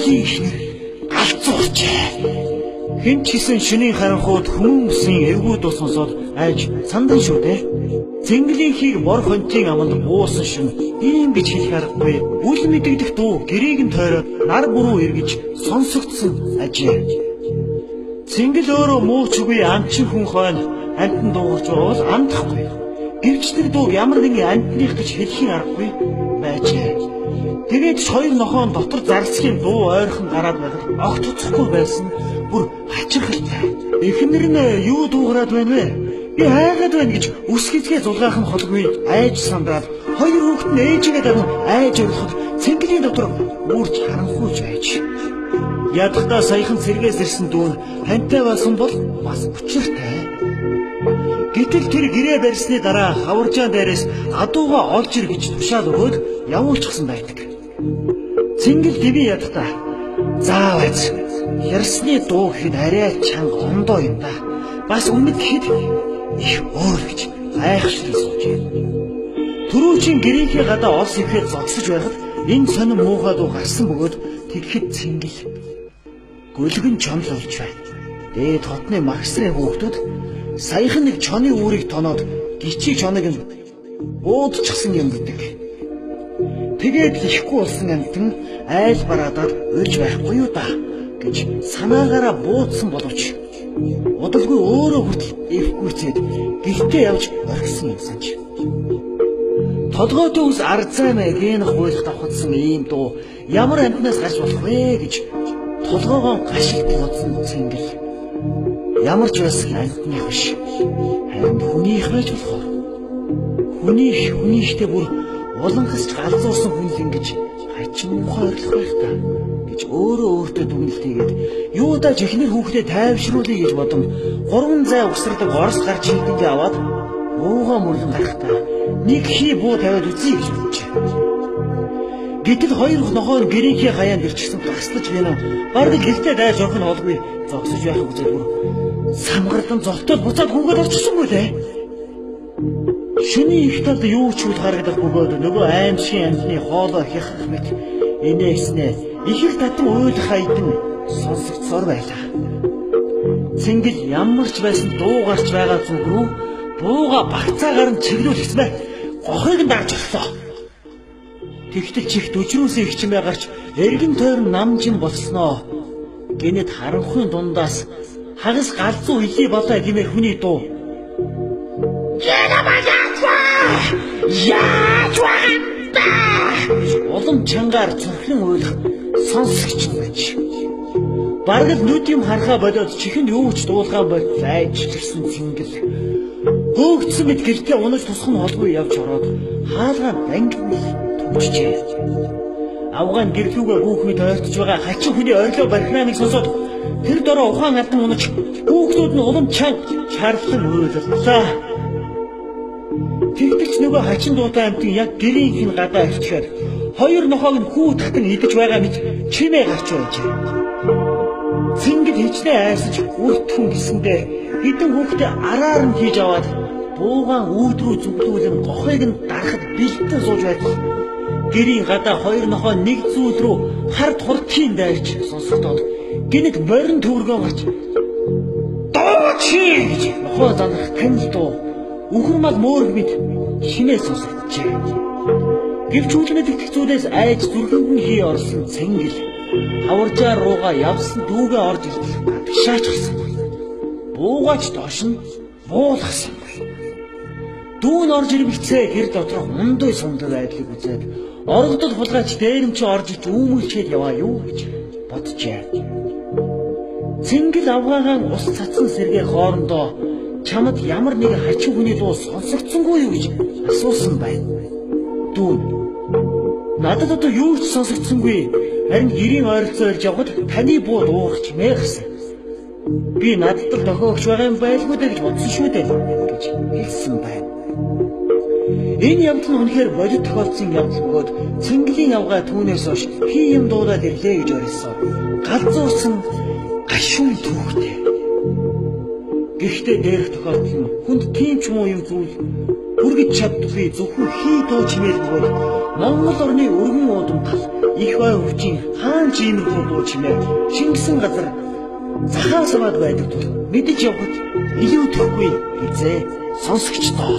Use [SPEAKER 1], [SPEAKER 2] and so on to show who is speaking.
[SPEAKER 1] Цэнгэлийн ихнэр галзуурчээ. Хэн ч гэсэн шөнийн харанхууд хүмүүсийн эвгүүд ус сонсоод айж сандан шүү дээ. Цэнгэлийнхийг бор хончийн аманд буусан шин ийм гэж хэлэх аргагүй. Үл мэдэгдэх дуу гэрээг нь тойроод нар бүрүү эргэж сонсогдсон ажээ. Цэнгэл өөрөө муучгүй амчин хүн хойно амтан дуугарч бол амтахгүй. Гэвч тэр дуу ямар нэгэн амтных гэж хэлхийн аргагүй байжээ. Тэгээд хоёр нохоон дотор зарлсхийн дуу ойрхон гараад байгаад огт туцахгүй байсан бүр хачирхалтай. Эхнэр нь юу дуугараад байна вэ? Би хайгаад байна гэж үс хизгээ зулгаах нь холгүй айж сандраад хоёр хүүхэд нь ээжигээ даган айж орлоход цэнгэлийн дотор үрж харанхуйж байж. Ядахтаа саяхан цэргээс ирсэн дүүн хантай байсан бол бас учиртай. Гэтэл тэр гэрээ барьсны дараа хаваржаан дээрээс адууга олж ир гэж тушаал өгөөд явуулчихсан байдаг. Цэнгэл дэви ядахтаа заавал ярсны дуу гэхэд арай чанга ондоо юм да. Бас өмнөд гэхэд их өөр гэж гайхшиг суужээ. Түрүүчийн гэрийнхээ гадаа олс ихэд зогсож байхад энэ сонин муухай дуу гарсан бөгөөд тэгэхэд цэнгэл гөлгөн чонл олж байна. Дээд хотны магсрын хүүхдүүд саяхан нэг чоны үүрийг тоноод гिचиг чоныг нь буудчихсан юм гэдэг. Тэгээд ихгүй болсон амтан айл бараадаад ölж байхгүй юу да гэж санаагаараа буудсан боловч удалгүй өөрөө хүртэл эвгүйцээд гихтээ явж орхисон юм санаж. Толгойтой ус арзаймаа гэн хуйлах давхадсан ийм дуу ямар амтнаас гарч болох вэ гэж толгоогоо гашилт бодсон цэнгэл. Ямар ч байсан амтных биш. Харин хүнийх байж болох. Хүнийхтэй бүр улангасч галзуурсан хүн л ингэж хачин мухай орлох байх та гэж өөрөө өөртөө дүгнэлтийгээд юудаа ч ихнэр хүүхдээ тайвшруулъя гэж бодон 3 зай угсардаг орос гарч хилдэндээ аваад уугаа мөрлөн гарахтаа нэг хий буу тавиад үзье гэж боджээ. Гэтэл хоёр нохоо гэрийнхээ хаяанд ирчихсэн таслаж гэнэ. Бараг гэртээ дайж орох нь олгүй зогсож байх үзэл бүр самгардан золтол буцаад хүүгээд орчихсонгүй лээ. Шүний их талд юу ч үл харагдах бөгөөд нөгөө аимшигын амтны хоолоо хяхах мэт инээснээ их их татан уйлах айдан сонсогдсоор байлаа. Цэнгэл ямар ч байсан дуу гарч байгаа зүг рүү бууга багцаагаар нь чиглүүлсэн бай. Гохыг нь дарж орлоо. Тэгтэл чихт өчрөөсөө их чимээ гарч эргэн тойрон намжин болсноо. Гэнэт харанхуйн дундаас хагас галзуу илий болоо гэмээр хүний дуу. Улам чангаар зүрхэн уйлах сонсогч байж. Бараг нүд юм харахаа болоод чихэнд юу ч дуулахаа бол айжчихсан цэнгэл. Хөөгдсөн мэт гэртээ унаж тусах нь олгүй явж ороод хаалгаа ангин төвчжээ. Авгаан гэрлүүгээ хүүхмэд ойртож байгаа хачин хүний орилоо бархнааныг сонсоод тэр дороо ухаан алдан унаж хүүхдүүд нь улам чанга чарлан уйлаллаа. Тэгтэлч нөгөө хачин дуутай амтын яг гэрийнх нь гадаа ирчихээр хоёр нохоог нь хүү татан идэж байгаа мэт чимээ гарч байжээ. Цэнгэл хичнээн айсаж үртхэн гисэндээ хэдэн хүүхдээ араар нь хийж аваад буугаан үүд рүү зүглүүлэн гохыг нь дарахад бэлтэн сууж байдаг. Гэрийн гадаа хоёр нохоо нэг зүйл рүү хард хурдхийн дайрч сонсогдоод гинэт морин төвөргөө гарч дооchi гэж нохоо занах танил дуу үхэрмал мөөрг мэд шинээ сонсогджээ. Гэвч үүлнэд итгэх зүйлээс айж зүрхэнд нь хий орсон цэнгэл хаваржаар руугаа явсан дүүгээ орж ирдэл гадагшаач гарсангүй. Буугаач доош нь буулгасангүй. Дүүн орж ирвэлцээ гэр доторх мундай сундаг айдлыг үзээд оргодол хулгайч дээрэмч орж ич үүмэлчээд яваа юу гэж боджээ. Цэнгэл авгаагаан ус цацсан сэргээ хоорондоо чамд ямар нэг хачин хүний дуу сонсогдсонгүй юу гэж асуусан байна. Дүүн надад одоо юу ч сонсогдсонгүй. Харин гэрийн ойролцоо ирж явхад таны буу дуугч мээрсэн. Би надад л дохиогч байгаа юм байлгүй дээ гэж бодсон шүү дээ гэж хэлсэн байна. Энэ явдал нь үнэхээр бодит тохиолдсон явдал бөгөөд цэнгэлийн авгаа түүнээс хойш хий юм дуудаад ирлээ гэж орилсон. Галзуурсан гашуун түүхтэй. Гэхдээ дээрх тохиолдол нь хүнд тийм ч муу юм зүйл хүргэж чаддгүй зөвхөн хий тоо чимээл бөгөөд Монгол орны өргөн уудам тал их бай өвчин хаан чимэрхүү дуу чимээ шингэсэн газар захаас аваад байдаг тул мэдэж явахад илүү төхгүй эзээ сонсогчдоо.